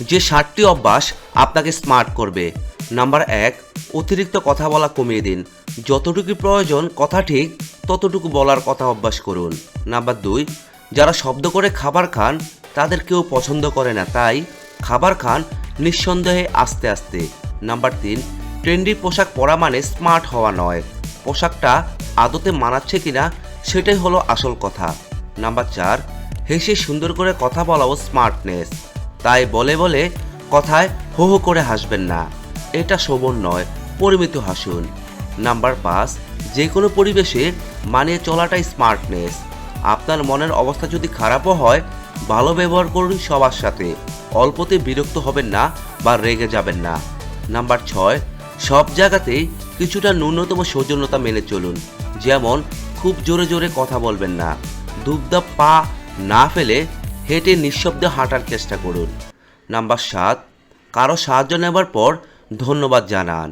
যে 7টি অভ্যাস আপনাকে স্মার্ট করবে। নাম্বার 1, অতিরিক্ত কথা বলা কমিয়ে দিন। যতটুকু প্রয়োজন কথা ঠিক ততটুকু বলার কথা অভ্যাস করুন। নাম্বার 2, যারা শব্দ করে খাবার খান তাদের কেউ পছন্দ করে না, তাই খাবার খান নিঃসন্দেহে আস্তে আস্তে। নাম্বার 3, ট্রেন্ডি পোশাক পরা মানে স্মার্ট হওয়া নয়, পোশাকটা আদতে মানাচ্ছে কিনা সেটাই হলো আসল কথা। নাম্বার 4, হেসে সুন্দর করে কথা বলাও স্মার্টনেস, তাই বলে বলে কথায় হো হো করে হাসবেন না, এটা শোভন নয়, পরিমিত হাসুন। নাম্বার 5, যে কোনো পরিবেশে মানিয়ে চলাটাই স্মার্টনেস। আপনার মনের অবস্থা যদি খারাপও হয় ভালো ব্যবহার করুন সবার সাথে, অল্পতে বিরক্ত হবেন না বা রেগে যাবেন না। নাম্বার 6, সব জায়গাতেই কিছুটা ন্যূনতম সৌজন্যতা মেনে চলুন, যেমন খুব জোরে জোরে কথা বলবেন না, দুবদাব পা না ফেলে হেঁটে নিঃশব্দে হাঁটার চেষ্টা করুন। নাম্বার 7, কারো সাহায্য নেবার পর ধন্যবাদ জানান।